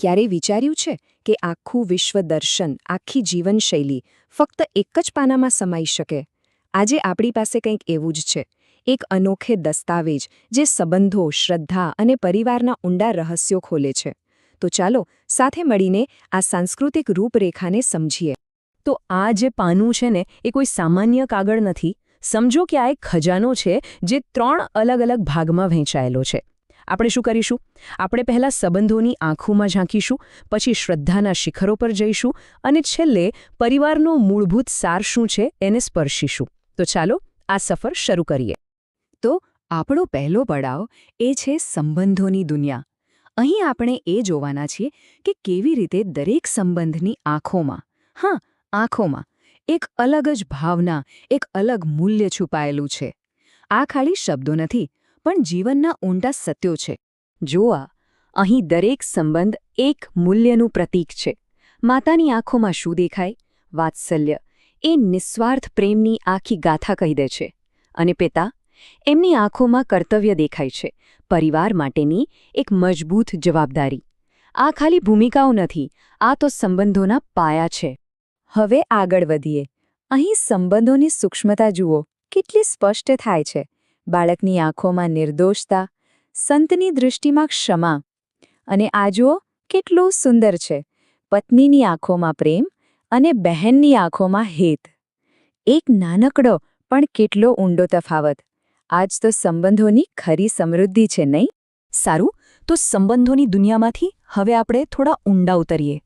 ક્યારેય વિચાર્યું છે કે આખું વિશ્વ દર્શન, આખી જીવનશૈલી ફક્ત એક જ પાનામાં સમાઈ શકે? આજે આપણી પાસે કંઈક એવું જ છે, એક અનોખે દસ્તાવેજ જે સંબંધો, શ્રદ્ધા અને પરિવારના ઊંડા રહસ્યો ખોલે છે. તો ચાલો સાથે મળીને આ સાંસ્કૃતિક રૂપરેખાને સમજીએ. તો આ જે પાનું છે ને, એ કોઈ સામાન્ય કાગળ નથી. સમજો કે આ એક ખજાનો છે જે 3 અલગ અલગ ભાગમાં વહેંચાયેલો છે. આપણે શું કરીશું? આપણે પહેલા સંબંધોની આંખોમાં ઝાંકીશું, પછી શ્રદ્ધાના શિખરો પર જઈશું અને છેલ્લે પરિવારનો મૂળભૂત સાર શું છે એને સ્પર્શીશું. તો ચાલો આ સફર શરૂ કરીએ. તો આપણો પહેલો પડાવ એ છે સંબંધોની દુનિયા. અહીં આપણે એ જોવાના છીએ કે કેવી રીતે દરેક સંબંધની આંખોમાં, આંખોમાં એક અલગ જ ભાવના, એક અલગ મૂલ્ય છુપાયેલું છે. આ ખાલી શબ્દો નથી, પણ જીવનના ઊંડા સત્યો છે. જોવા, અહીં દરેક સંબંધ એક મૂલ્યનું પ્રતીક છે. માતાની આંખોમાં શું દેખાય? વાત્સલ્ય, એ નિસ્વાર્થ પ્રેમની આખી ગાથા કહી દે છે. અને પિતા, એમની આંખોમાં કર્તવ્ય દેખાય છે, પરિવાર માટેની એક મજબૂત જવાબદારી. આ ખાલી ભૂમિકાઓ નથી, આ તો સંબંધોના પાયા છે. હવે આગળ વધીએ. અહીં સંબંધોની સૂક્ષ્મતા જુઓ, કેટલી સ્પષ્ટ થાય છે. બાળકની આંખોમાં નિર્દોષતા, સંતની દૃષ્ટિમાં ક્ષમા. અને આ જુઓ, કેટલું સુંદર છે. પત્નીની આંખોમાં પ્રેમ અને બહેનની આંખોમાં હેત. એક નાનકડો પણ કેટલો ઊંડો તફાવત. આજ તો સંબંધોની ખરી સમૃદ્ધિ છે, નહીં? સારું, તો સંબંધોની દુનિયામાંથી હવે આપણે થોડા ઊંડા ઉતરીએ.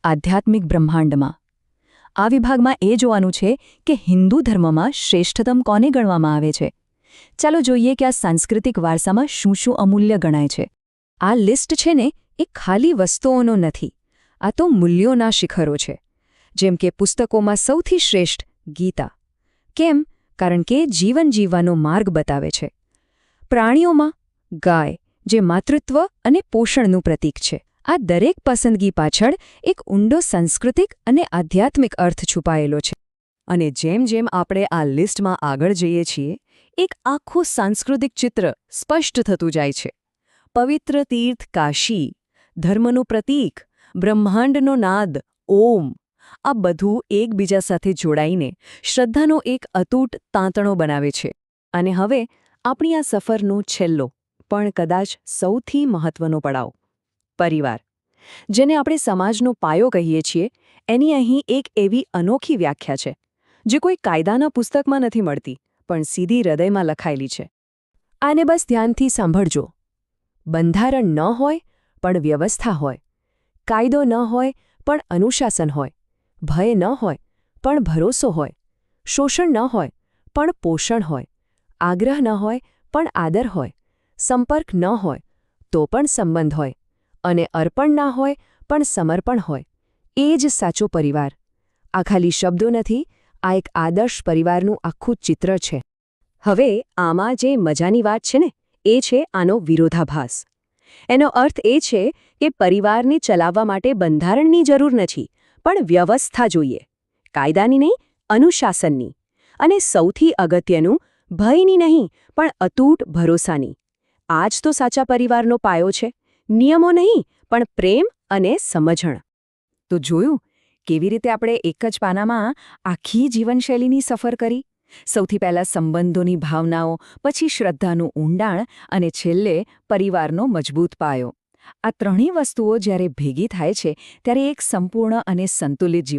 આધ્યાત્મિક બ્રહ્માંડમાં. આ વિભાગમાં એ જોવાનું છે કે હિન્દુ ધર્મમાં શ્રેષ્ઠતમ કોને ગણવામાં આવે છે. ચાલો જોઈએ કે આ સાંસ્કૃતિક વારસામાં શું શું અમૂલ્ય ગણાય છે. આ લિસ્ટ છે ને, એ ખાલી વસ્તુઓનો નથી. આ તો મૂલ્યોના શિખરો છે. જેમ કે પુસ્તકોમાં સૌથી શ્રેષ્ઠ ગીતા. કેમ? કારણ કે જીવન જીવવાનો માર્ગ બતાવે છે. પ્રાણીઓમાં ગાય, જે માતૃત્વ અને પોષણનું પ્રતીક છે. આ દરેક પસંદગી પાછળ એક ઊંડો સાંસ્કૃતિક અને આધ્યાત્મિક અર્થ છુપાયેલો છે. અને જેમ જેમ આપણે આ લિસ્ટમાં આગળ જઈએ છીએ, એક આખું સાંસ્કૃતિક ચિત્ર સ્પષ્ટ થતું જાય છે. પવિત્ર તીર્થ કાશી, ધર્મનું પ્રતીક, બ્રહ્માંડનો નાદ ઓમ, આ બધું એકબીજા સાથે જોડાઈને શ્રદ્ધાનો એક અતૂટ તાંતણો બનાવે છે. અને હવે આપણી આ સફરનો છેલ્લો, પણ કદાચ સૌથી મહત્વનો પડાવ, પરિવાર. જેને આપણે સમાજનો પાયો કહીએ છીએ, એની અહીં એક એવી અનોખી વ્યાખ્યા છે, જે કોઈ કાયદાના પુસ્તકમાં નથી મળતી, પણ સીધી હૃદયમાં લખાયેલી છે. આને બસ ધ્યાનથી સાંભળજો. બંધારણ ન હોય, પણ વ્યવસ્થા હોય. કાયદો ન હોય, પણ અનુશાસન હોય. ભય ન હોય, પણ ભરોસો હોય. શોષણ ન હોય, પણ પોષણ હોય. આગ્રહ ન હોય, પણ આદર હોય. સંપર્ક ન હોય, તો પણ સંબંધ હોય. અને અર્પણ ના હોય, પણ સમર્પણ હોય. એ જ સાચો પરિવાર. આ ખાલી શબ્દો નથી, આ એક આદર્શ પરિવારનું આખું ચિત્ર છે. હવે આમાં જે મજાની વાત છે ને, એ છે આનો વિરોધાભાસ. એનો અર્થ એ છે કે પરિવારને ચલાવવા માટે બંધારણની જરૂર નથી, પણ વ્યવસ્થા જોઈએ. કાયદાની નહીં, અનુશાસનની. અને સૌથી અગત્યનું, ભયની નહીં, પણ અતૂટ ભરોસાની. આ જ તો સાચા પરિવારનો પાયો છે. નિયમો નહીં, પણ પ્રેમ અને સમજણ. તો જોયું કેવી રીતે આપણે એક જ પાનામાં આખી જીવનશૈલીની સફર કરી. સૌથી પહેલા સંબંધોની ભાવનાઓ, પછી શ્રદ્ધાનું ઊંડાણ અને છેલ્લે પરિવારનો મજબૂત પાયો. આ ત્રણેય વસ્તુઓ જ્યારે ભેગી થાય છે, ત્યારે એક સંપૂર્ણ અને સંતુલિત જીવન